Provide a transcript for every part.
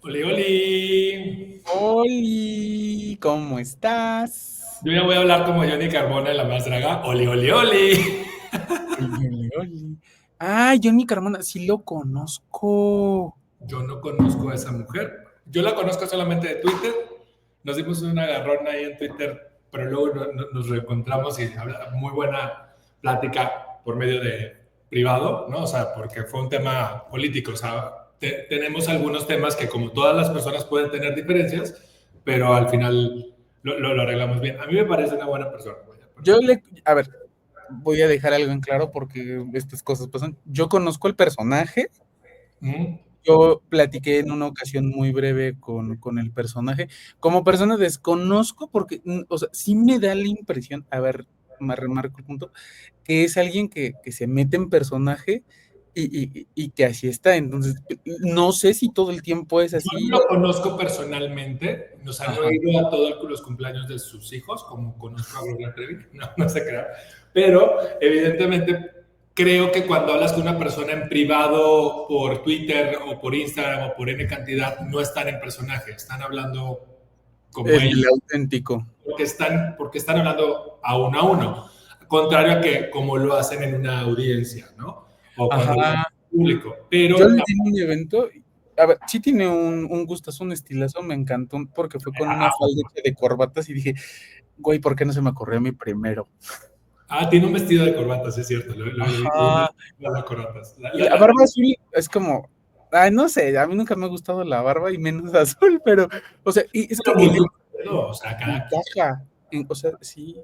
Oli, oli. Oli, ¿cómo estás? Yo ya voy a hablar como Johnny Carbona en La Más Draga. Oli, oli, oli. Oli, oli, oli. Ah, Johnny Carmona, sí lo conozco. Yo no conozco a esa mujer. Yo la conozco solamente de Twitter. Nos dimos un agarrón ahí en Twitter, pero luego nos reencontramos y habla muy buena plática por medio de privado, ¿no? O sea, porque fue un tema político. O sea, tenemos algunos temas que como todas las personas pueden tener diferencias, pero al final lo arreglamos bien. A mí me parece una buena persona. A ver, voy a dejar algo en claro porque estas cosas pasan. Yo conozco el personaje. ¿Mm? Yo platiqué en una ocasión muy breve con el personaje. Como persona desconozco porque, o sea, sí me da la impresión, a ver, me remarco el punto, que es alguien que se mete en personaje y que así está. Entonces, no sé si todo el tiempo es Yo así. no lo conozco personalmente, nos han Ajá, oído a todos los cumpleaños de sus hijos, como conozco a Gloria Trevi, no se crea, pero evidentemente creo que cuando hablas con una persona en privado por Twitter o por Instagram o por N cantidad, no están en personaje, están hablando como el ellos, auténtico. porque están hablando a uno, contrario a que como lo hacen en una audiencia, ¿no? O cuando lo hacen Ajá. en público, Yo pero le di en un evento, a ver, sí tiene un gustazo, un estilazo, me encantó porque fue con una falda hecha de corbatas y dije, güey, ¿por qué no se me ocurrió a mí primero? Tiene un vestido de corbatas, es cierto. Lo vi Ajá. las corbatas. Y la barba azul es como, ay, no sé, a mí nunca me ha gustado la barba y menos azul, pero, o sea, y es que Pero muy no, o sea, encaja, o sea, sí,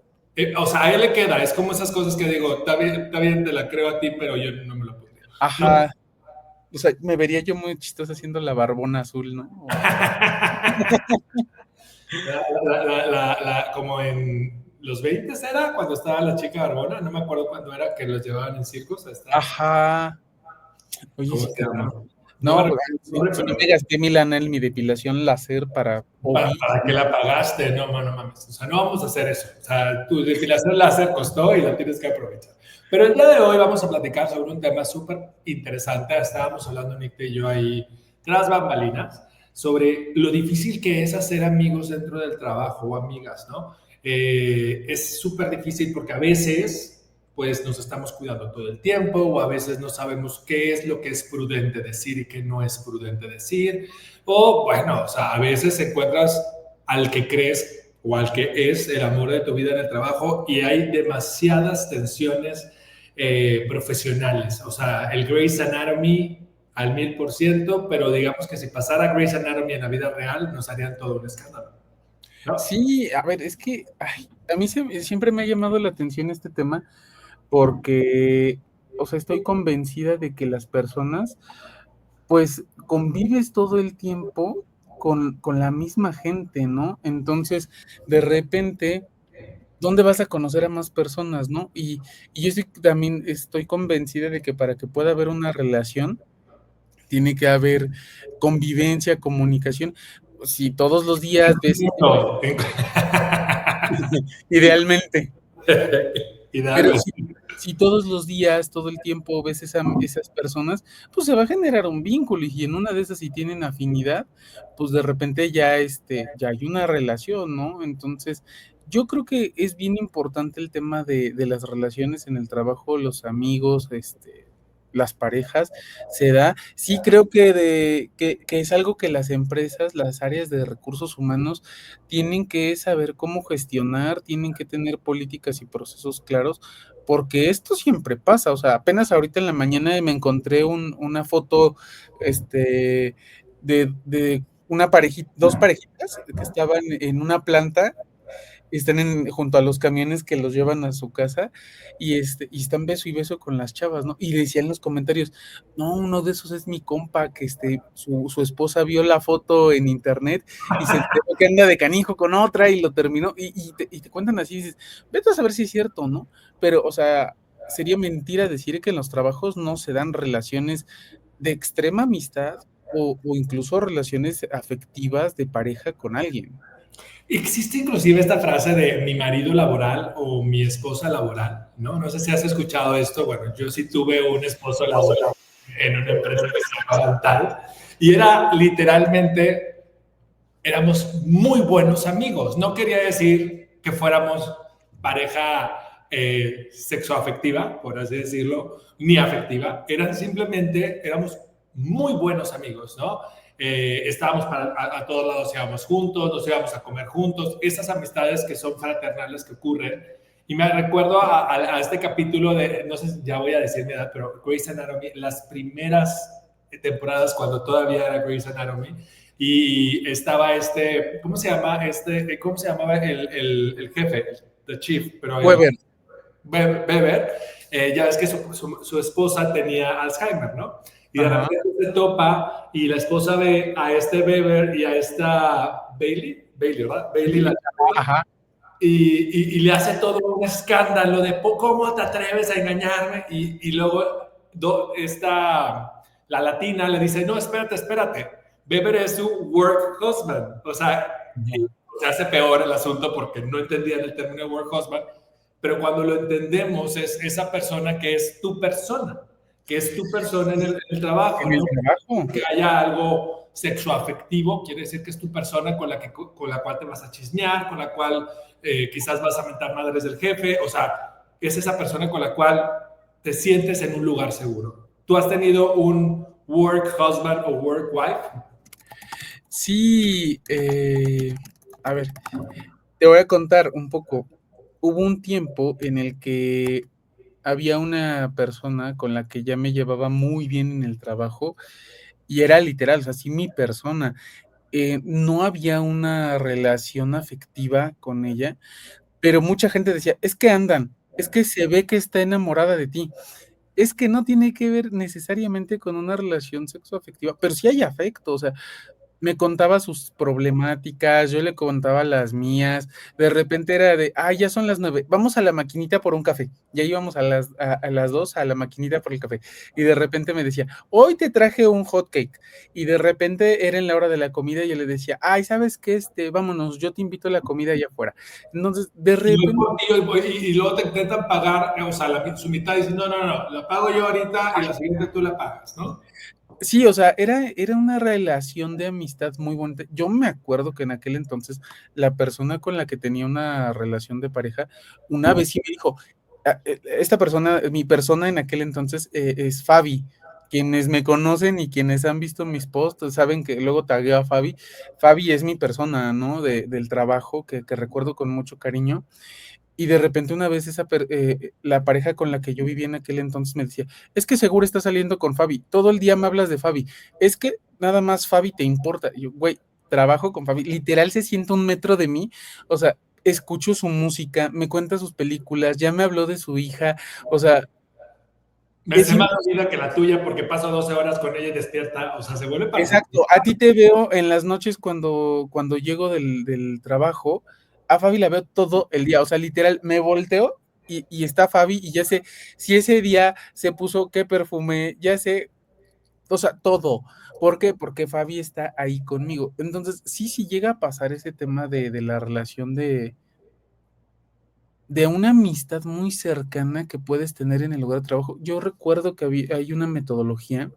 o sea, a él le queda. Es como esas cosas que digo, está bien, te la creo a ti, pero yo no me lo pondría. No. ajá, o sea, me vería yo muy chistosa haciendo la barbona azul, ¿no? Como en los 20 era cuando estaba la chica Barbona, no me acuerdo cuándo era que los llevaban en circos a estas. Ajá, oye, ¿Cómo sí, se llama? claro. No me No, pues, recuerdo el si, nombre, si no me pero gasté mi lana en mi depilación láser para Obi, ¿para qué la pagaste? No, no mames. O sea, no vamos a hacer eso. O sea, tu depilación láser costó y la tienes que aprovechar. Pero el día de hoy vamos a platicar sobre un tema súper interesante. Estábamos hablando Nick y yo ahí tras bambalinas sobre lo difícil que es hacer amigos dentro del trabajo o amigas, ¿no? Es súper difícil porque a veces pues nos estamos cuidando todo el tiempo o a veces no sabemos qué es lo que es prudente decir y qué no es prudente decir. O bueno, o sea, a veces encuentras al que crees o al que es el amor de tu vida en el trabajo y hay demasiadas tensiones profesionales. O sea, el Grey's Anatomy al 1000%, pero digamos que si pasara Grey's Anatomy en la vida real, nos harían todo un escándalo, ¿no? sí, a ver, es que ay, a mí siempre me ha llamado la atención este tema porque, o sea, estoy convencida de que las personas, pues, convives todo el tiempo con la misma gente, ¿no? Entonces, de repente, ¿dónde vas a conocer a más personas, no? Y yo sí también estoy convencida de que para que pueda haber una relación, tiene que haber convivencia, comunicación. Si todos los días ves, idealmente. Pero Idealmente. si todos los días, todo el tiempo ves esas personas, pues se va a generar un vínculo y en una de esas si tienen afinidad, pues de repente ya, ya hay una relación, ¿no? Entonces, yo creo que es bien importante el tema de las relaciones en el trabajo, los amigos, las parejas, se da. Sí creo que es algo que las empresas, las áreas de recursos humanos tienen que saber cómo gestionar, tienen que tener políticas y procesos claros, porque esto siempre pasa, o sea, apenas ahorita en la mañana me encontré una foto, de una parejita, dos parejitas que estaban en una planta, están junto a los camiones que los llevan a su casa y están beso y beso con las chavas, ¿no? Y decían en los comentarios, no, uno de esos es mi compa, que su esposa vio la foto en internet y se enteró que anda de canijo con otra y lo terminó, y te cuentan así, y dices, vete a saber si es cierto, ¿no? Pero, o sea, sería mentira decir que en los trabajos no se dan relaciones de extrema amistad o incluso relaciones afectivas de pareja con alguien. Existe inclusive esta frase de mi marido laboral o mi esposa laboral, ¿no? No sé si has escuchado esto. Bueno, yo sí tuve un esposo laboral en una empresa que se llamaba Tal. Y era literalmente, éramos muy buenos amigos. No quería decir que fuéramos pareja sexoafectiva, por así decirlo, ni afectiva. Éramos muy buenos amigos, ¿no? Estábamos a todos lados, íbamos juntos, nos íbamos a comer juntos, esas amistades que son fraternales que ocurren. Y me recuerdo a este capítulo de, no sé, ya voy a decir mi edad, pero Grey's Anatomy, las primeras temporadas cuando todavía era Grey's Anatomy, y estaba ¿cómo se llama? ¿Cómo se llamaba el jefe? The chief, pero Weber. Weber, ya ves que su esposa tenía Alzheimer, ¿no? Y de repente se topa y la esposa ve a este Weber y a esta Bailey, ¿verdad? Bailey la Ajá. Y le hace todo un escándalo de ¿cómo te atreves a engañarme? Y luego la latina le dice, no, espérate, Weber es su work husband. O sea, se hace peor el asunto porque no entendían el término work husband, pero cuando lo entendemos es esa persona que es tu persona en el trabajo. En el trabajo. Que haya algo sexoafectivo, quiere decir que es tu persona con la cual te vas a chismear, con la cual quizás vas a mentar madres del jefe, o sea, es esa persona con la cual te sientes en un lugar seguro. ¿Tú has tenido un work husband o work wife? Sí, a ver, te voy a contar un poco. Hubo un tiempo en el que había una persona con la que ya me llevaba muy bien en el trabajo y era literal, o sea, sí mi persona. No había una relación afectiva con ella, pero mucha gente decía, es que andan, es que se ve que está enamorada de ti. Es que no tiene que ver necesariamente con una relación sexoafectiva, pero sí hay afecto, o sea, me contaba sus problemáticas, yo le contaba las mías, de repente era de, ya son las 9, vamos a la maquinita por un café, ya íbamos a las 2 a la maquinita por el café, y de repente me decía, hoy te traje un hot cake, y de repente era en la hora de la comida y yo le decía, ¿sabes qué? Vámonos, yo te invito a la comida allá afuera. Entonces, de repente... Y luego te intentan pagar, o sea, su mitad, dicen, no, la pago yo ahorita y la siguiente tú la pagas, ¿no? Sí, o sea, era una relación de amistad muy bonita. Yo me acuerdo que en aquel entonces la persona con la que tenía una relación de pareja, una vez sí me dijo, esta persona, mi persona en aquel entonces es Fabi. Quienes me conocen y quienes han visto mis posts saben que luego tagueo a Fabi. Fabi es mi persona, ¿no? Del trabajo que recuerdo con mucho cariño. Y de repente una vez la pareja con la que yo vivía en aquel entonces me decía, es que seguro estás saliendo con Fabi, todo el día me hablas de Fabi, es que nada más Fabi te importa. Y yo, güey, trabajo con Fabi, literal se siente 1 metro de mí, o sea, escucho su música, me cuenta sus películas, ya me habló de su hija, o sea... Me hace más vida que la tuya porque paso 12 horas con ella y despierta, o sea, se vuelve para... Exacto, a ti te veo en las noches cuando llego del trabajo, a Fabi la veo todo el día, o sea, literal, me volteo y está Fabi y ya sé si ese día se puso qué perfume, ya sé, o sea, todo. ¿Por qué? Porque Fabi está ahí conmigo. Entonces, sí llega a pasar ese tema de la relación de una amistad muy cercana que puedes tener en el lugar de trabajo. Yo recuerdo que hay una metodología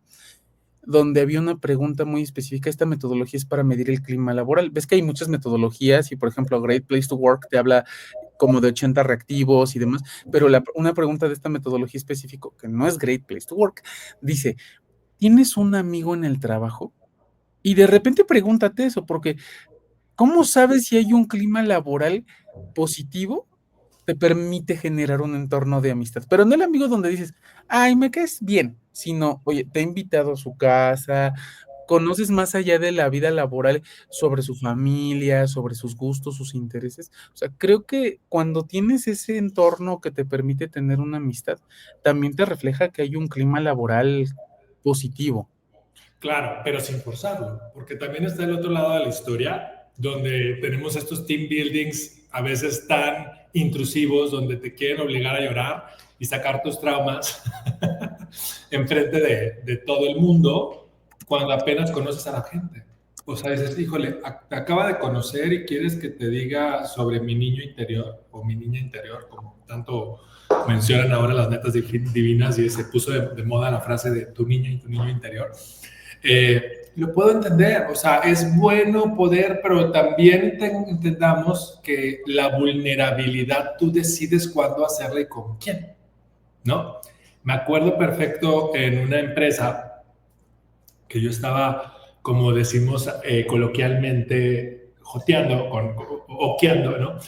donde había una pregunta muy específica. Esta metodología es para medir el clima laboral. Ves que hay muchas metodologías y, por ejemplo, Great Place to Work te habla como de 80 reactivos y demás, pero una pregunta de esta metodología específica, que no es Great Place to Work, dice, ¿tienes un amigo en el trabajo? Y de repente pregúntate eso, porque ¿cómo sabes si hay un clima laboral positivo? Te permite generar un entorno de amistad, pero no el amigo donde dices, me caes bien, sino, oye, te ha invitado a su casa, conoces más allá de la vida laboral sobre su familia, sobre sus gustos, sus intereses. O sea, creo que cuando tienes ese entorno que te permite tener una amistad, también te refleja que hay un clima laboral positivo. Claro, pero sin forzarlo, porque también está el otro lado de la historia, donde tenemos estos team buildings a veces tan intrusivos, donde te quieren obligar a llorar y sacar tus traumas enfrente de todo el mundo, cuando apenas conoces a la gente. O sea, dices, híjole, te acaba de conocer y quieres que te diga sobre mi niño interior o mi niña interior, como tanto mencionan ahora las netas divinas y se puso de moda la frase de tu niña y tu niño interior. lo puedo entender, o sea, es bueno poder, pero también entendamos que la vulnerabilidad tú decides cuándo hacerla y con quién, ¿no? Me acuerdo perfecto en una empresa que yo estaba, como decimos coloquialmente, joteando, oqueando, ¿no?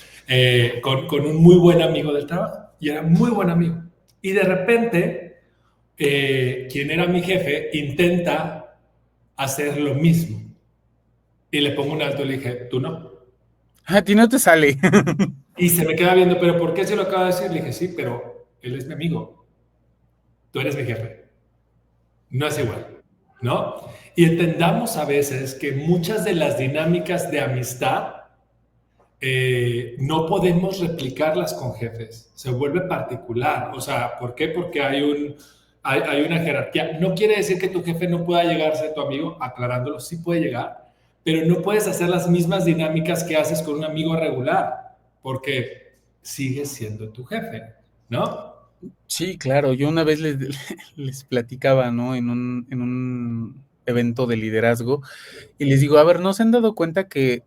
Con un muy buen amigo del trabajo, y era muy buen amigo. Y de repente, quien era mi jefe intenta hacer lo mismo. Y le pongo un alto y le dije, tú no. A ti no te sale. Y se me queda viendo, pero ¿por qué se lo acaba de decir? Le dije, sí, pero él es mi amigo, tú eres mi jefe. No es igual, ¿no? Y entendamos a veces que muchas de las dinámicas de amistad no podemos replicarlas con jefes, se vuelve particular. O sea, ¿por qué? Porque hay una jerarquía. No quiere decir que tu jefe no pueda llegar a ser tu amigo, aclarándolo, sí puede llegar, pero no puedes hacer las mismas dinámicas que haces con un amigo regular, porque sigues siendo tu jefe, ¿no? Sí, claro, yo una vez les platicaba, ¿no? En un evento de liderazgo, y les digo, a ver, ¿no se han dado cuenta que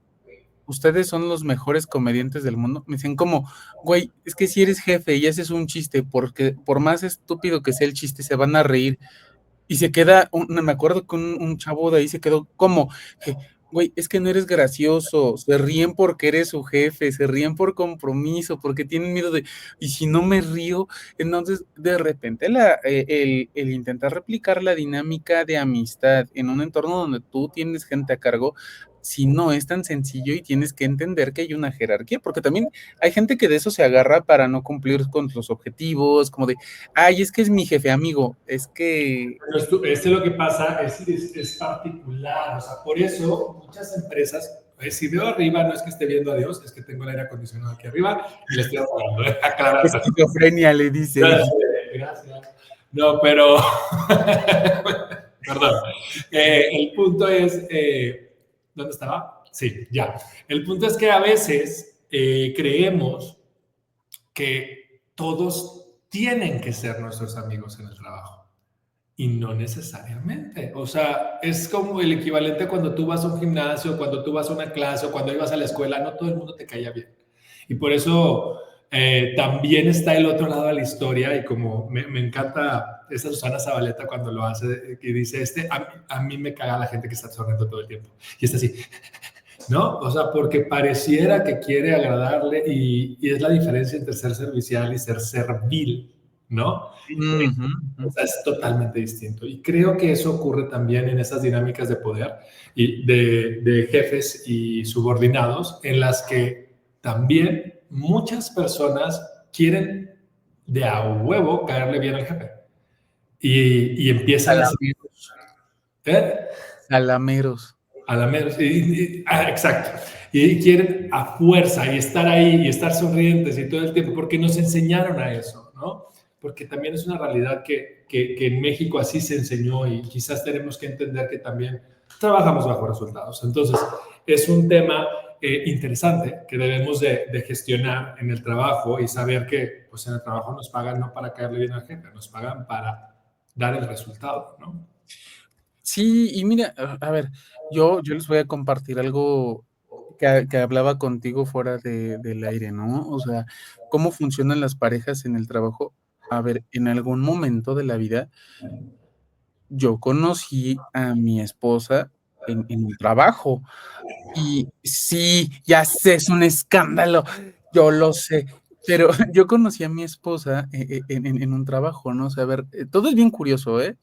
ustedes son los mejores comediantes del mundo? Me dicen, como, güey, es que si eres jefe y haces un chiste, porque por más estúpido que sea el chiste, se van a reír. Y se queda, me acuerdo que un chavo de ahí se quedó como, güey, es que no eres gracioso, se ríen porque eres su jefe, se ríen por compromiso, porque tienen miedo de, y si no me río, entonces de repente el intentar replicar la dinámica de amistad en un entorno donde tú tienes gente a cargo, si no es tan sencillo y tienes que entender que hay una jerarquía, porque también hay gente que de eso se agarra para no cumplir con los objetivos, como de, ay, es que es mi jefe amigo, es que... Este lo que pasa es particular, o sea, por eso muchas empresas, si veo arriba, no es que esté viendo a Dios, es que tengo el aire acondicionado aquí arriba y le estoy apagando, aclarando. Esquizofrenia le dicen. Gracias, gracias. No, pero, perdón. El punto es, ¿dónde estaba? Sí, ya. El punto es que a veces creemos que todos tienen que ser nuestros amigos en el trabajo. Y no necesariamente. O sea, es como el equivalente cuando tú vas a un gimnasio, cuando tú vas a una clase o cuando ibas a la escuela, no todo el mundo te caía bien. Y por eso también está el otro lado de la historia y como me encanta esa Susana Zabaleta cuando lo hace, que dice, a mí me caga la gente que está sonriendo todo el tiempo. Y está así, ¿no? O sea, porque pareciera que quiere agradarle y es la diferencia entre ser servicial y ser servil, ¿no? Ujú, O ujú. sea, es totalmente distinto. Y creo que eso ocurre también en esas dinámicas de poder y de jefes y subordinados, en las que también muchas personas quieren de a huevo caerle bien al jefe. Y empiezan a... Salameros, ¿eh? salameros. A la menos, exacto. Y quieren a fuerza y estar ahí y estar sonrientes y todo el tiempo, porque nos enseñaron a eso, ¿no? Porque también es una realidad que en México así se enseñó y quizás tenemos que entender que también trabajamos bajo resultados. Entonces, es un tema interesante que debemos de gestionar en el trabajo y saber que pues en el trabajo nos pagan no para caerle bien al jefe, nos pagan para dar el resultado, ¿no? Sí, y mira, a ver, yo les voy a compartir algo que hablaba contigo fuera del aire, ¿no? O sea, cómo funcionan las parejas en el trabajo. A ver, en algún momento de la vida, yo conocí a mi esposa en un trabajo. Y sí, ya sé, es un escándalo, yo lo sé, pero yo conocí a mi esposa en un trabajo, ¿no? O sea, a ver, todo es bien curioso, ¿eh?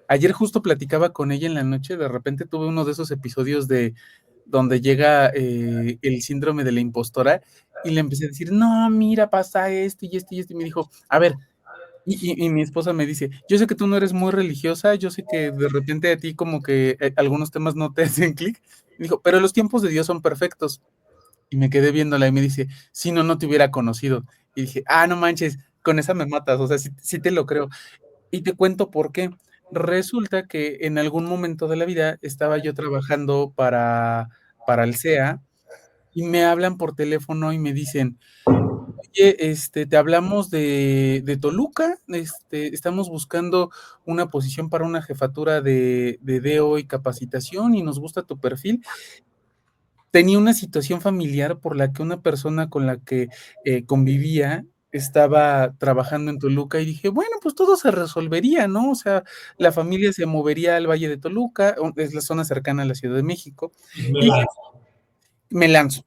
Ayer justo platicaba con ella en la noche, de repente tuve uno de esos episodios de donde llega el síndrome de la impostora y le empecé a decir, no, mira, pasa esto y esto y esto, y me dijo, a ver, y mi esposa me dice, yo sé que tú no eres muy religiosa, yo sé que de repente a ti como que algunos temas no te hacen clic. Me dijo, pero los tiempos de Dios son perfectos. Y me quedé viéndola y me dice, si no, no te hubiera conocido. Y dije, ah, no manches, con esa me matas, o sea, sí, sí te lo creo. Y te cuento por qué. Resulta que en algún momento de la vida estaba yo trabajando para el SEA y me hablan por teléfono y me dicen, Oye, te hablamos de Toluca, estamos buscando una posición para una jefatura de DO y capacitación y nos gusta tu perfil. Tenía una situación familiar por la que una persona con la que convivía estaba trabajando en Toluca y dije, bueno, pues todo se resolvería, ¿no? O sea, la familia se movería al Valle de Toluca, es la zona cercana a la Ciudad de México, Me y dije, lanzo. me lanzo.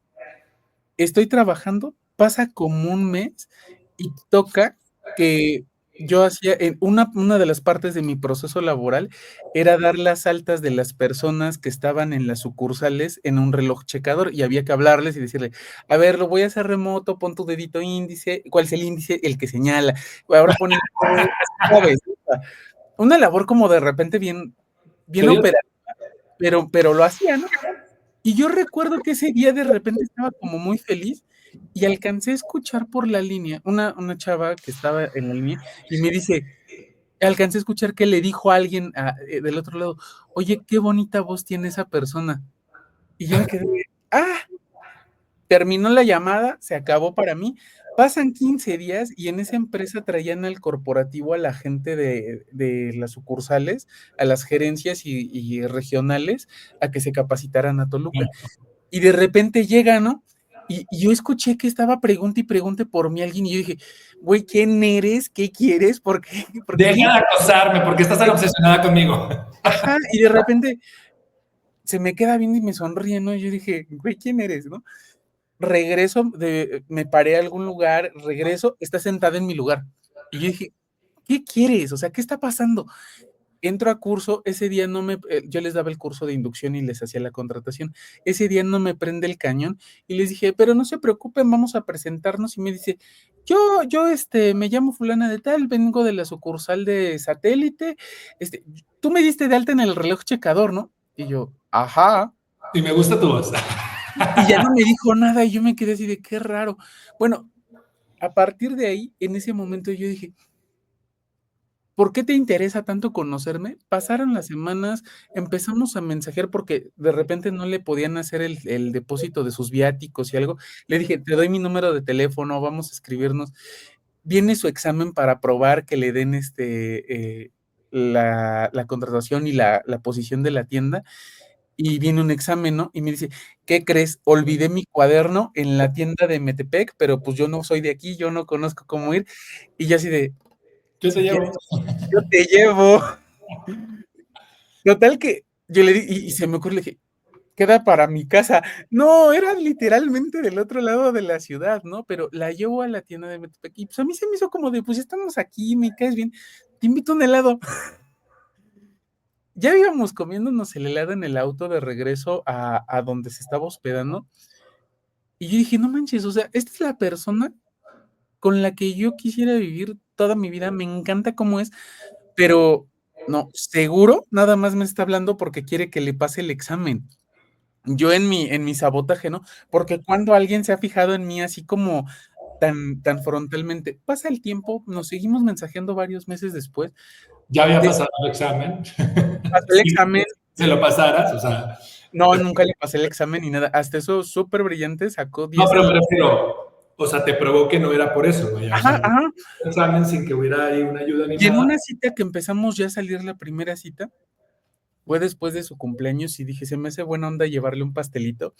Estoy trabajando, pasa como un mes y toca que yo hacía en una de las partes de mi proceso laboral era dar las altas de las personas que estaban en las sucursales en un reloj checador, y había que hablarles y decirle: "A ver, lo voy a hacer remoto, pon tu dedito índice". ¿Cuál es el índice? El que señala. Ahora pon el dedo, ¿sabes? Una labor como de repente bien Quería operativa, pero lo hacía, ¿no? Y yo recuerdo que ese día de repente estaba como muy feliz y alcancé a escuchar por la línea una chava que estaba en la línea y me dice, alcancé a escuchar que le dijo a alguien del otro lado: "Oye, qué bonita voz tiene esa persona". Y yo me quedé, ¡ah! Terminó la llamada, se acabó para mí. Pasan 15 días y en esa empresa traían al corporativo a la gente de las sucursales, a las gerencias y regionales, a que se capacitaran a Toluca. Y de repente llega, ¿no? Y yo escuché que estaba pregunte y pregunte por mí alguien, y yo dije: "Güey, ¿quién eres? ¿Qué quieres? ¿Por qué? Porque Deja quién". de acosarme, porque estás tan obsesionada conmigo. Ajá, y de repente se me queda viendo y me sonríe, ¿no? Y yo dije: "Güey, ¿quién eres?", ¿no? Regreso me paré a algún lugar, regreso, está sentada en mi lugar. Y yo dije: "¿Qué quieres? O sea, ¿qué está pasando?". Entro a curso, ese día no me yo les daba el curso de inducción y les hacía la contratación. Ese día no me prende el cañón y les dije: "Pero no se preocupen, vamos a presentarnos", y me dice: "Yo, me llamo fulana de tal, vengo de la sucursal de satélite, tú me diste de alta en el reloj checador, ¿no?". Y yo: "Ajá". Y me gusta tu voz. Y ya no me dijo nada, y yo me quedé así de: "Qué raro". Bueno, a partir de ahí, en ese momento yo dije: "¿Por qué te interesa tanto conocerme?". Pasaron las semanas, empezamos a mensajear porque de repente no le podían hacer el depósito de sus viáticos y algo. Le dije: "Te doy mi número de teléfono, vamos a escribirnos". Viene su examen para probar que le den, la contratación y la posición de la tienda, y viene un examen, ¿no? Y me dice: "¿Qué crees? Olvidé mi cuaderno en la tienda de Metepec, pero, pues, yo no soy de aquí, yo no conozco cómo ir". Y yo así de: Yo te "Si llevo. quieres, yo te llevo". Total que yo le di y se me ocurre, le dije: "Queda para mi casa". No, era literalmente del otro lado de la ciudad, ¿no? Pero la llevo a la tienda de Metepec y, pues, a mí se me hizo como de, pues, estamos aquí, me caes bien, te invito a un helado. Ya íbamos comiéndonos el helado en el auto de regreso a donde se estaba hospedando, y yo dije: "No manches, o sea, esta es la persona con la que yo quisiera vivir toda mi vida, me encanta cómo es, pero no, seguro nada más me está hablando porque quiere que le pase el examen". Yo en mi sabotaje, ¿no? Porque cuando alguien se ha fijado en mí así como tan frontalmente. Pasa el tiempo, nos seguimos mensajeando varios meses después, Ya había de pasado el examen. pasó el Sí, examen. se lo pasaras, o sea. No, nunca le pasé el examen ni nada. Hasta eso súper brillante, sacó No, 10 pero en me la. refiero, o sea, te probó que no era por eso, vaya, o sea, Ajá, ajá. examen sin que hubiera ahí una ayuda ni Y en nada. una cita que empezamos ya a salir la primera cita, fue después de su cumpleaños y dije: "Se me hace buena onda llevarle un pastelito".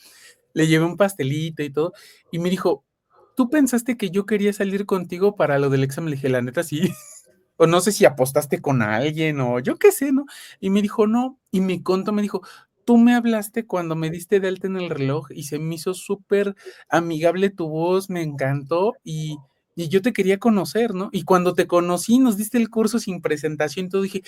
Le llevé un pastelito y todo, y me dijo: "¿Tú pensaste que yo quería salir contigo para lo del examen?". Le dije: "La neta, sí". O no sé si apostaste con alguien o yo qué sé, ¿no? Y me dijo: "No", y me contó, me dijo: "Tú me hablaste cuando me diste de alta en el reloj y se me hizo súper amigable tu voz, me encantó y yo te quería conocer, ¿no? Y cuando te conocí, nos diste el curso sin presentación", y todo, dije: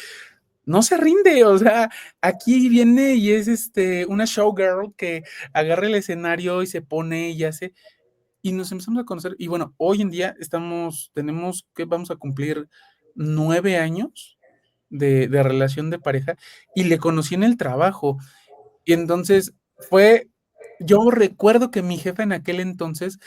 "No se rinde, o sea, aquí viene y es, una showgirl que agarra el escenario y se pone y hace", y nos empezamos a conocer. Y bueno, hoy en día tenemos que vamos a cumplir 9 años de relación de pareja, y le conocí en el trabajo. Y entonces fue yo recuerdo que mi jefa en aquel entonces,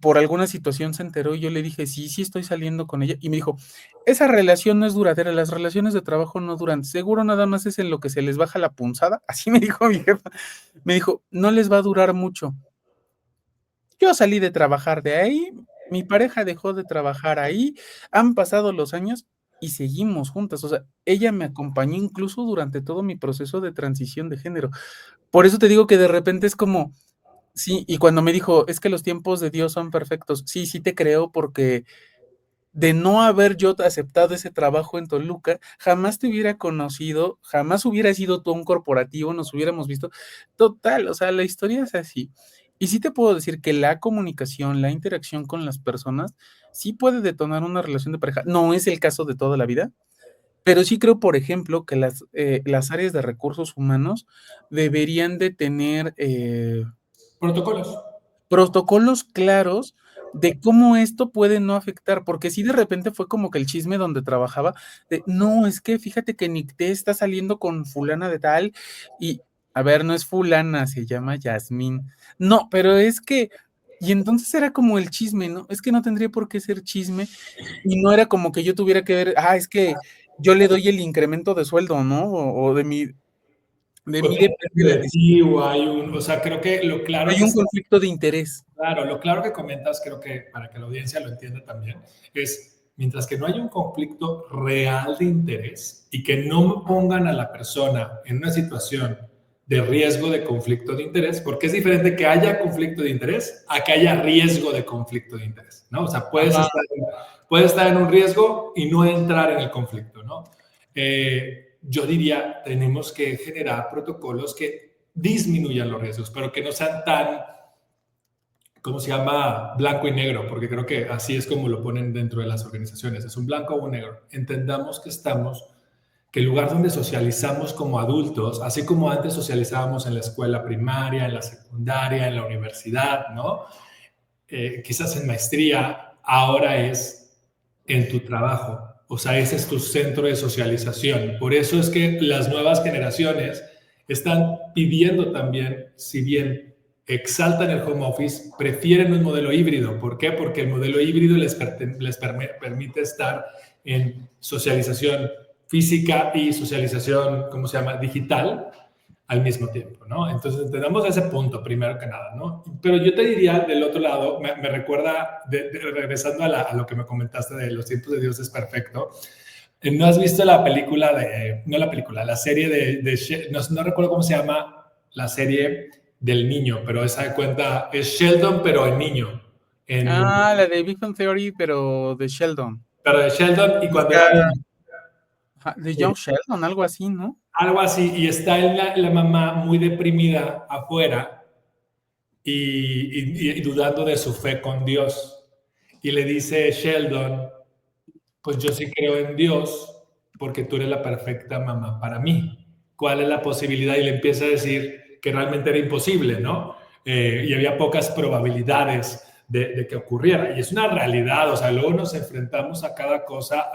por alguna situación se enteró, y yo le dije: "Sí, sí estoy saliendo con ella", y me dijo: "Esa relación no es duradera, las relaciones de trabajo no duran, seguro nada más es en lo que se les baja la punzada", así me dijo mi jefa. Me dijo: "No les va a durar mucho". Yo salí de trabajar de ahí, mi pareja dejó de trabajar ahí, han pasado los años y seguimos juntas. O sea, ella me acompañó incluso durante todo mi proceso de transición de género. Por eso te digo que de repente es como, sí, y cuando me dijo: "Es que los tiempos de Dios son perfectos", sí, sí te creo, porque de no haber yo aceptado ese trabajo en Toluca, jamás te hubiera conocido, jamás hubieras ido tú a un corporativo, nos hubiéramos visto. Total, o sea, la historia es así. Y sí te puedo decir que la comunicación, la interacción con las personas, sí puede detonar una relación de pareja. No es el caso de toda la vida, pero sí creo, por ejemplo, que las áreas de recursos humanos deberían de tener, Protocolos. protocolos claros de cómo esto puede no afectar, porque sí de repente fue como que el chisme donde trabajaba, de no, es que fíjate que Nicté está saliendo con fulana de tal, y a ver, no es fulana, se llama Yasmín. No, pero es que, y entonces era como el chisme, ¿no? Es que no tendría por qué ser chisme, y no era como que yo tuviera que ver, es que yo le doy el incremento de sueldo, ¿no? O de O mí tiene depende la de decisión. ti, o hay un, o sea, creo que lo claro Hay que un conflicto de interés. claro, lo claro que comentas, creo que para que la audiencia lo entienda también, es mientras que no haya un conflicto real de interés y que no pongan a la persona en una situación de riesgo de conflicto de interés, porque es diferente que haya conflicto de interés a que haya riesgo de conflicto de interés, ¿no? O sea, Ajá. puedes estar en un riesgo y no entrar en el conflicto, ¿no? Yo diría, tenemos que generar protocolos que disminuyan los riesgos, pero que no sean tan, ¿cómo se llama? Blanco y negro, porque creo que así es como lo ponen dentro de las organizaciones. Es un blanco o un negro. Entendamos que el lugar donde socializamos como adultos, así como antes socializábamos en la escuela primaria, en la secundaria, en la universidad, ¿no? Quizás en maestría, ahora es en tu trabajo. O sea, ese es tu centro de socialización. Por eso es que las nuevas generaciones están pidiendo también, si bien exaltan el home office, prefieren un modelo híbrido. ¿Por qué? Porque el modelo híbrido les permite estar en socialización física y socialización, ¿cómo se llama? Digital al mismo tiempo, ¿no? Entonces entendamos ese punto primero que nada, ¿no? Pero yo te diría del otro lado, me recuerda, regresando a lo que me comentaste de los tiempos de Dios es perfecto, ¿no has visto la película no la película, la serie no recuerdo cómo se llama la serie del niño, pero esa de cuenta es Sheldon, pero en niño, La de Big Bang Theory, pero de Sheldon. pero de Sheldon y cuando era Está niño. de Young Sheldon, algo así, ¿no? Algo así, y está la mamá muy deprimida afuera y dudando de su fe con Dios. Y le dice Sheldon, pues yo sí creo en Dios porque tú eres la perfecta mamá para mí. ¿Cuál es la posibilidad? Y le empieza a decir que realmente era imposible, ¿no? Y había pocas probabilidades de que ocurriera. Y es una realidad, o sea, luego nos enfrentamos a cada cosa.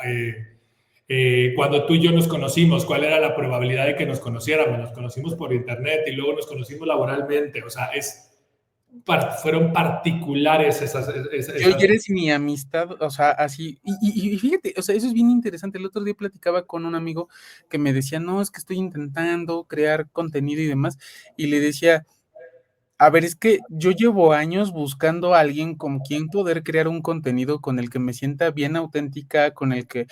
Cuando tú y yo nos conocimos, ¿cuál era la probabilidad de que nos conociéramos? Nos conocimos por internet y luego nos conocimos laboralmente, o sea, fueron particulares Yo esas. y eres mi amistad, o sea, así, y fíjate, o sea, eso es bien interesante. El otro día platicaba con un amigo que me decía: "No, es que estoy intentando crear contenido y demás", y le decía: "A ver, es que yo llevo años buscando a alguien con quien poder crear un contenido con el que me sienta bien auténtica, con el que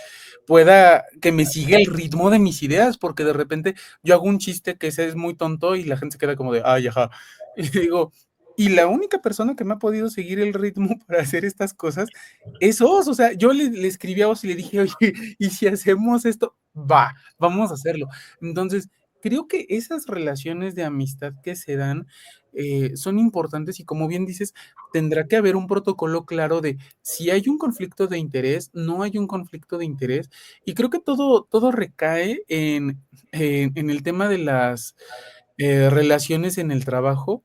pueda que me siga el ritmo de mis ideas", porque de repente yo hago un chiste que ese es muy tonto y la gente se queda como de: "Ay, ajá". Y digo, y la única persona que me ha podido seguir el ritmo para hacer estas cosas es Oz. O sea, yo le escribí a Oz y le dije: "Oye, ¿y si hacemos esto?". Va, vamos a hacerlo. Entonces, creo que esas relaciones de amistad que se dan, son importantes y, como bien dices, tendrá que haber un protocolo claro de si hay un conflicto de interés, no hay un conflicto de interés. Y creo que todo recae en el tema de las, relaciones en el trabajo,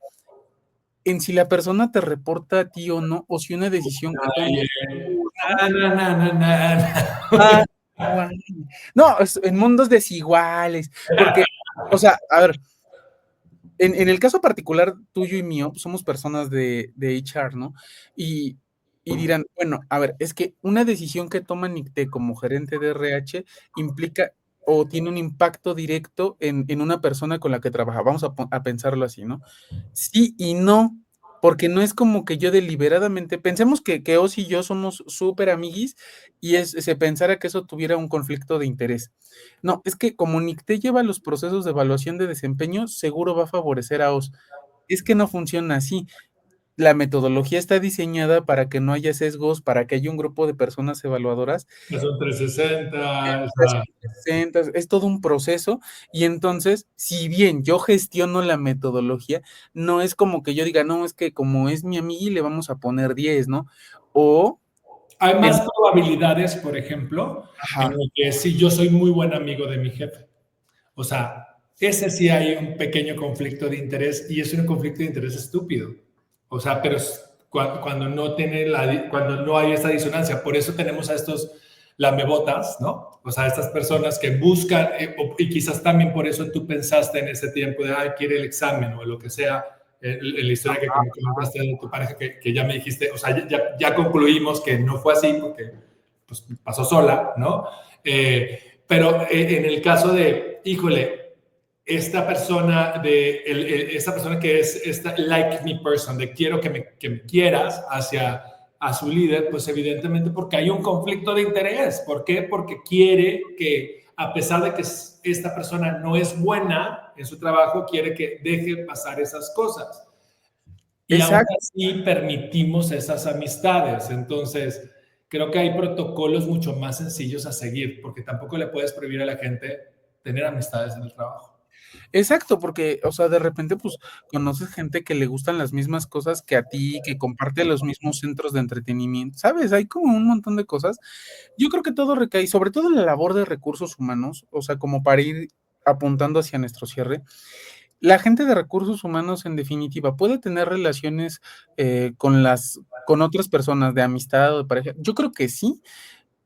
en si la persona te reporta a ti o no, o si una decisión que tomas tú, ¿no? Na, na, na, na, na. Ah, guay. No, en mundos desiguales, porque, o sea, a ver, en el caso particular tuyo y mío, pues, somos personas de HR, ¿no? Y dirán: "Bueno, a ver, es que una decisión que toma Nicté como gerente de RH implica o tiene un impacto directo en una persona con la que trabaja". Vamos a pensarlo así, ¿no? Sí y no. porque no es como que yo deliberadamente, pensemos que Oz y yo somos súper amiguis y se pensara que eso tuviera un conflicto de interés. No, es que como Nicté lleva los procesos de evaluación de desempeño, seguro va a favorecer a Oz. Es que no funciona así. La metodología está diseñada para que no haya sesgos, para que haya un grupo de personas evaluadoras. Es un 360, o Es sea, 60, es todo un proceso, y entonces, si bien yo gestiono la metodología, no es como que yo diga, no, es que como es mi amiga y le vamos a poner 10, ¿no? O hay más en probabilidades, por ejemplo, en ajá, el que sí, yo soy muy buen amigo de mi jefe. O sea, ese sí hay un pequeño conflicto de interés y es un conflicto de interés estúpido. O sea, pero cuando no tiene cuando no hay esta disonancia, por eso tenemos a estos lamebotas, ¿no? O sea, estas personas que buscan, y quizás también por eso tú pensaste en ese tiempo de, ay, quiere el examen o lo que sea, en la historia que me comentaste de tu pareja, que ya me dijiste, o sea, ya concluimos que no fue así porque pues, pasó sola, ¿no? Pero en el caso de, híjole, esta persona que es esta like me person, de quiero que me quieras hacia a su líder, pues evidentemente porque hay un conflicto de interés. ¿Por qué? Porque quiere que, a pesar de que esta persona no es buena en su trabajo, quiere que deje pasar esas cosas. Y aún exacto. así permitimos esas amistades. Entonces, creo que hay protocolos mucho más sencillos a seguir, porque tampoco le puedes prohibir a la gente tener amistades en el trabajo. Exacto, porque, o sea, de repente, pues, conoces gente que le gustan las mismas cosas que a ti, que comparte los mismos centros de entretenimiento, ¿sabes? Hay como un montón de cosas. Yo creo que todo recae, sobre todo en la labor de recursos humanos, o sea, como para ir apuntando hacia nuestro cierre. La gente de recursos humanos, en definitiva, puede tener relaciones con otras personas de amistad o de pareja. Yo creo que sí,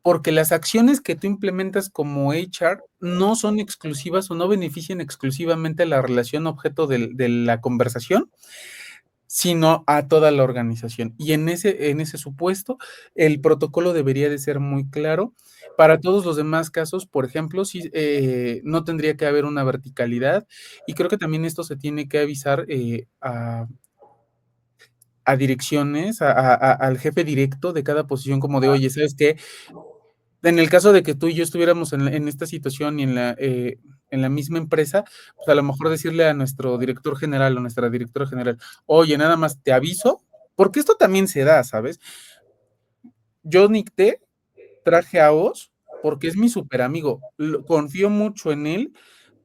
porque las acciones que tú implementas como HR no son exclusivas o no benefician exclusivamente a la relación objeto de la conversación, sino a toda la organización. Y en ese supuesto, el protocolo debería de ser muy claro. Para todos los demás casos, por ejemplo, sí, no tendría que haber una verticalidad, y creo que también esto se tiene que avisar a direcciones, al jefe directo de cada posición, como de, oye, ¿sabes qué? En el caso de que tú y yo estuviéramos en esta situación y en la misma empresa, pues a lo mejor decirle a nuestro director general o nuestra directora general, oye, nada más te aviso, porque esto también se da, ¿sabes? Yo Nicté traje a Oz porque es mi super amigo, confío mucho en él,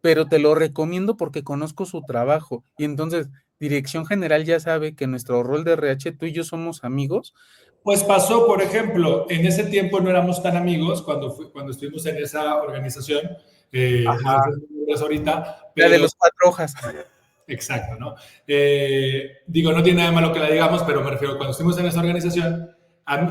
pero te lo recomiendo porque conozco su trabajo. Y entonces, Dirección General ya sabe que nuestro rol de RH, tú y yo somos amigos. Pues pasó, por ejemplo, en ese tiempo no éramos tan amigos cuando estuvimos en esa organización, no Ajá. sé ahorita, La de pero los cuatro hojas. exacto, ¿no? Digo, no tiene nada de malo que la digamos, pero me refiero, cuando estuvimos en esa organización,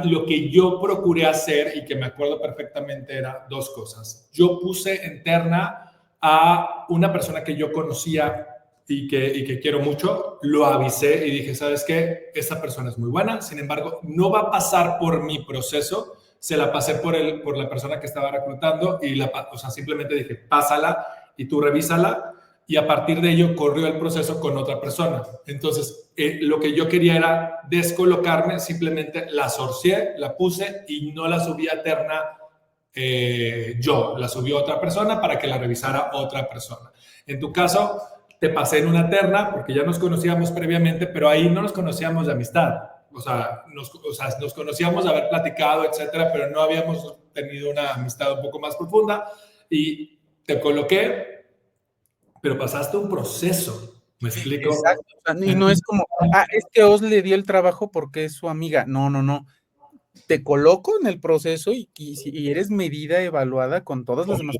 lo que yo procuré hacer y que me acuerdo perfectamente era dos cosas. Yo puse en terna a una persona que yo conocía y que quiero mucho, lo avisé y dije, ¿sabes qué? Esta persona es muy buena, sin embargo, no va a pasar por mi proceso, se la pasé por la persona que estaba reclutando y o sea, simplemente dije, pásala y tú revísala y a partir de ello corrió el proceso con otra persona. Entonces, lo que yo quería era descolocarme, simplemente la sorcié, la puse y no la subí a terna yo, la subió otra persona para que la revisara otra persona. En tu caso, te pasé en una terna porque ya nos conocíamos previamente, pero ahí no nos conocíamos de amistad. O sea, nos conocíamos de haber platicado, etcétera, pero no habíamos tenido una amistad un poco más profunda y te coloqué, pero pasaste un proceso, ¿me explico? Exacto, o sea, y no es como, es que Oz le dio el trabajo porque es su amiga. No, no, no. Te coloco en el proceso y eres medida, evaluada con todas las demás.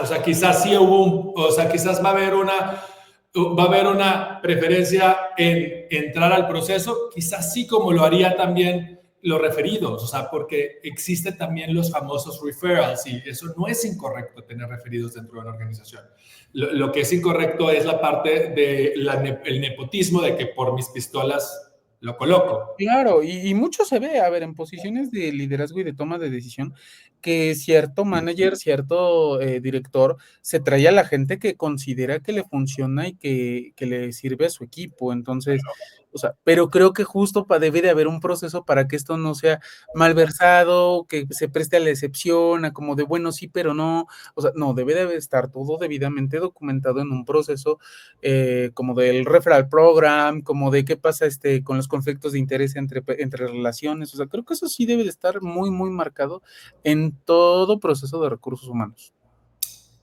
O sea, quizás sí hubo o sea, quizás va a haber una preferencia en entrar al proceso, quizás sí como lo haría también los referidos, o sea, porque existen también los famosos referrals y eso no es incorrecto tener referidos dentro de una organización. Lo que es incorrecto es la parte del el nepotismo de que por mis pistolas lo coloco. Claro, y mucho se ve, a ver, en posiciones de liderazgo y de toma de decisión, que cierto manager, cierto director se trae a la gente que considera que le funciona y que le sirve a su equipo. Entonces, o sea, pero creo que justo debe de haber un proceso para que esto no sea malversado, que se preste a la excepción, a como de bueno, sí, pero no. O sea, no, debe de estar todo debidamente documentado en un proceso como del referral program, como de qué pasa con los conflictos de interés entre relaciones. O sea, creo que eso sí debe de estar muy, muy marcado en todo proceso de recursos humanos.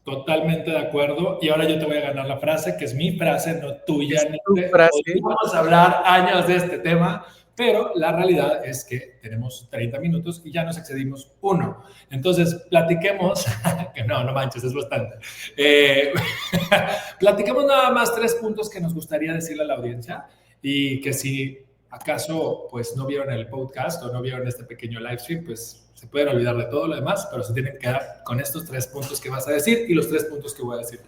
Totalmente de acuerdo. Y ahora yo te voy a ganar la frase, que es mi frase, no tuya. Es tu frase. Podríamos hablar años de este tema, pero la realidad es que tenemos 30 minutos y ya nos excedimos uno. Entonces, platiquemos, que no manches, es bastante. Platiquemos nada más 3 puntos que nos gustaría decirle a la audiencia y que si acaso pues no vieron el podcast o no vieron este pequeño live stream, pues se pueden olvidar de todo lo demás, pero se tienen que quedar con estos 3 puntos que vas a decir y los 3 puntos que voy a decir.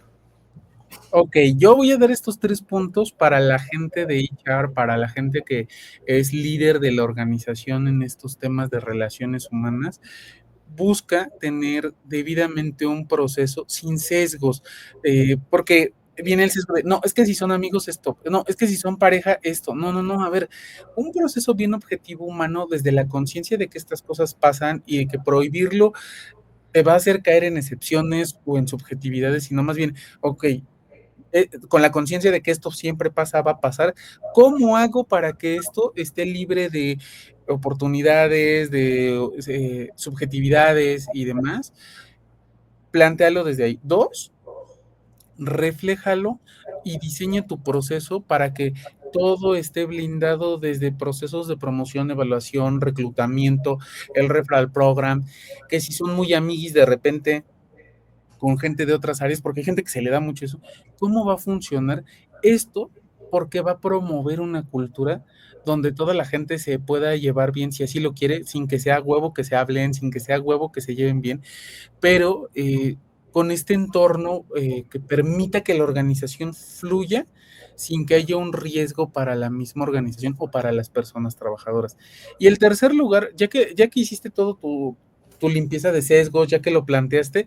Ok, yo voy a dar estos 3 puntos para la gente de HR, para la gente que es líder de la organización en estos temas de relaciones humanas. Busca tener debidamente un proceso sin sesgos, porque viene el sesgo de, no, es que si son amigos esto, no, es que si son pareja esto, no, a ver, un proceso bien objetivo humano desde la conciencia de que estas cosas pasan y de que prohibirlo te va a hacer caer en excepciones o en subjetividades, sino más bien, ok, con la conciencia de que esto siempre pasa, va a pasar, ¿cómo hago para que esto esté libre de oportunidades, de subjetividades y demás? Plantéalo desde ahí. 2, refléjalo y diseña tu proceso para que todo esté blindado desde procesos de promoción, evaluación, reclutamiento, el referral program, que si son muy amiguis de repente con gente de otras áreas, porque hay gente que se le da mucho eso, ¿cómo va a funcionar esto? Porque va a promover una cultura donde toda la gente se pueda llevar bien, si así lo quiere, sin que sea huevo que se hablen, sin que sea huevo que se lleven bien, pero con este entorno que permita que la organización fluya sin que haya un riesgo para la misma organización o para las personas trabajadoras. Y el tercer lugar, ya que hiciste todo tu limpieza de sesgos, ya que lo planteaste,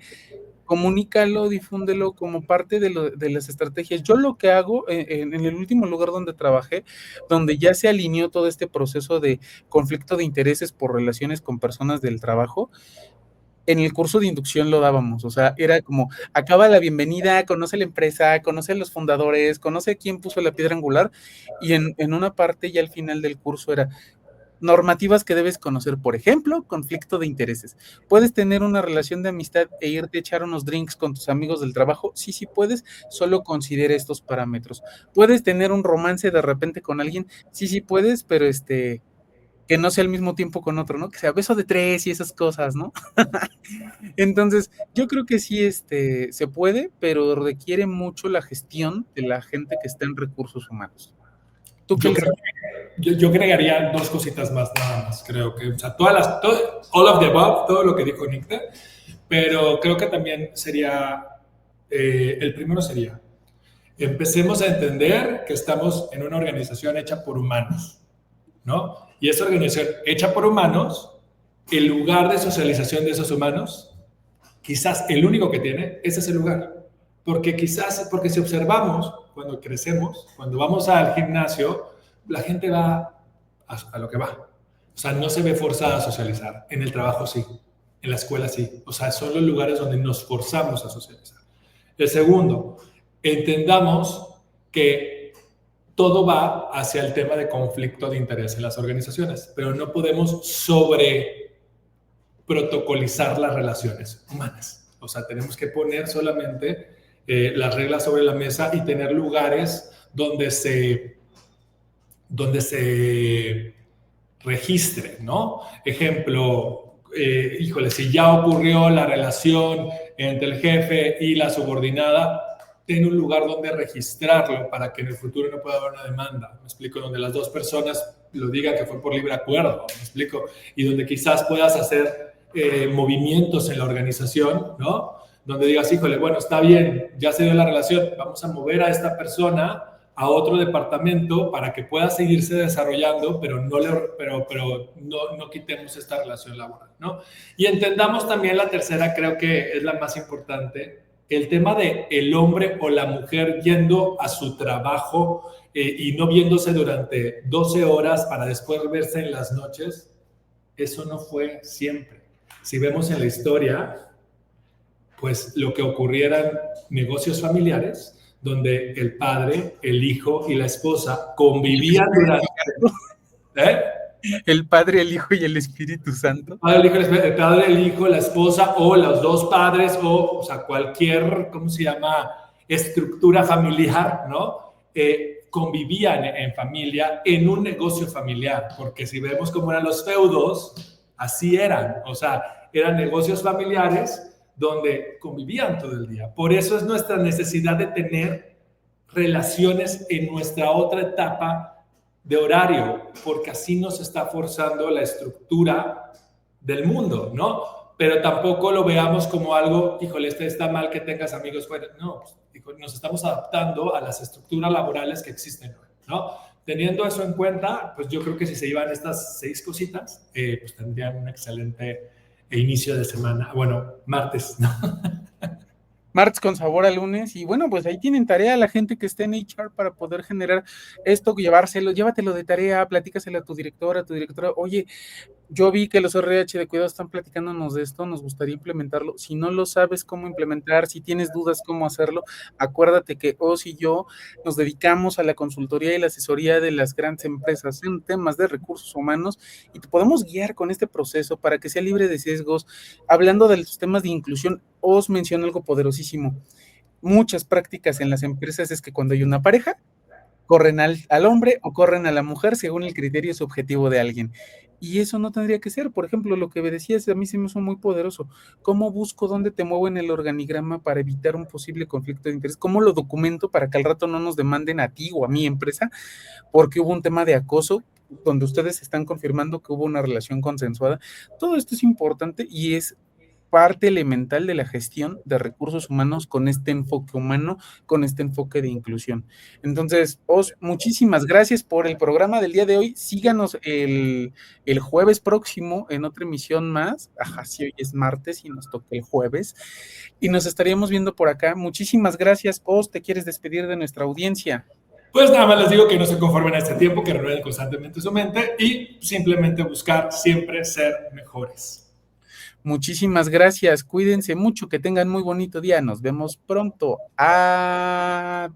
comunícalo, difúndelo como parte de las estrategias. Yo lo que hago en el último lugar donde trabajé, donde ya se alineó todo este proceso de conflicto de intereses por relaciones con personas del trabajo, en el curso de inducción lo dábamos, o sea, era como, acaba la bienvenida, conoce la empresa, conoce a los fundadores, conoce quién puso la piedra angular, y en una parte ya al final del curso era normativas que debes conocer, por ejemplo, conflicto de intereses. ¿Puedes tener una relación de amistad e irte a echar unos drinks con tus amigos del trabajo? Sí, sí puedes, solo considera estos parámetros. ¿Puedes tener un romance de repente con alguien? Sí, sí puedes, pero que no sea al mismo tiempo con otro, ¿no? Que sea beso de 3 y esas cosas, ¿no? Entonces, yo creo que sí, se puede, pero requiere mucho la gestión de la gente que está en recursos humanos. ¿Tú qué Yo agregaría 2 cositas más, nada más. Creo que, o sea, all of the above, todo lo que dijo Nicte, pero creo que también sería, el primero sería, empecemos a entender que estamos en una organización hecha por humanos, ¿no? Y esa organización hecha por humanos, el lugar de socialización de esos humanos, quizás el único que tiene, ese es el lugar. Porque si observamos, cuando crecemos, cuando vamos al gimnasio, la gente va a lo que va. O sea, no se ve forzada a socializar. En el trabajo sí, en la escuela sí. O sea, son los lugares donde nos forzamos a socializar. El segundo, entendamos que todo va hacia el tema de conflicto de interés en las organizaciones, pero no podemos sobre protocolizar las relaciones humanas. O sea, tenemos que poner solamente las reglas sobre la mesa y tener lugares donde se registre, ¿no? Ejemplo, híjole, si ya ocurrió la relación entre el jefe y la subordinada, ten un lugar donde registrarlo para que en el futuro no pueda haber una demanda, ¿me explico? Donde las dos personas lo digan que fue por libre acuerdo, ¿me explico? Y donde quizás puedas hacer movimientos en la organización, ¿no? Donde digas, híjole, bueno, está bien, ya se dio la relación, vamos a mover a esta persona a otro departamento para que pueda seguirse desarrollando, pero no quitemos esta relación laboral, ¿no? Y entendamos también la tercera, creo que es la más importante, el tema de el hombre o la mujer yendo a su trabajo y no viéndose durante 12 horas para después verse en las noches. Eso no fue siempre. Si vemos en la historia, pues lo que ocurrieran negocios familiares donde el padre, el hijo y la esposa convivían durante... ¿eh? El Padre, el Hijo y el Espíritu Santo. El padre, el hijo, la esposa o los dos padres o sea, cualquier, ¿cómo se llama? Estructura familiar, ¿no? Convivían en familia, en un negocio familiar, porque si vemos cómo eran los feudos, así eran, o sea, eran negocios familiares donde convivían todo el día. Por eso es nuestra necesidad de tener relaciones en nuestra otra etapa de horario, porque así nos está forzando la estructura del mundo, ¿no? Pero tampoco lo veamos como algo, híjole, está mal que tengas amigos fuera. No, pues, nos estamos adaptando a las estructuras laborales que existen hoy, ¿no? Teniendo eso en cuenta, pues yo creo que si se iban estas 6 cositas, pues tendrían un excelente inicio de semana, bueno, martes, ¿no? Martes con sabor a lunes, y bueno, pues ahí tienen tarea la gente que esté en HR para poder generar esto, llévatelo de tarea, platícaselo a tu directora, oye, yo vi que los RH de cuidado están platicándonos de esto, nos gustaría implementarlo. Si no lo sabes cómo implementar, si tienes dudas cómo hacerlo, acuérdate que Os y yo nos dedicamos a la consultoría y la asesoría de las grandes empresas en temas de recursos humanos y te podemos guiar con este proceso para que sea libre de sesgos. Hablando de los temas de inclusión, Os mencionó algo poderosísimo. Muchas prácticas en las empresas es que cuando hay una pareja, corren al hombre o corren a la mujer según el criterio subjetivo de alguien. Y eso no tendría que ser. Por ejemplo, lo que me decías a mí se me hizo muy poderoso. ¿Cómo busco dónde te muevo en el organigrama para evitar un posible conflicto de interés? ¿Cómo lo documento para que al rato no nos demanden a ti o a mi empresa porque hubo un tema de acoso donde ustedes están confirmando que hubo una relación consensuada? Todo esto es importante y es parte elemental de la gestión de recursos humanos con este enfoque humano, con este enfoque de inclusión. Entonces, Os, muchísimas gracias por el programa del día de hoy. Síganos el jueves próximo en otra emisión más. Ajá, si hoy es martes y nos toca el jueves. Y nos estaríamos viendo por acá. Muchísimas gracias, Os. ¿Te quieres despedir de nuestra audiencia? Pues nada más les digo que no se conformen a este tiempo, que renueven constantemente su mente y simplemente buscar siempre ser mejores. Muchísimas gracias, cuídense mucho, que tengan muy bonito día, nos vemos pronto, adiós.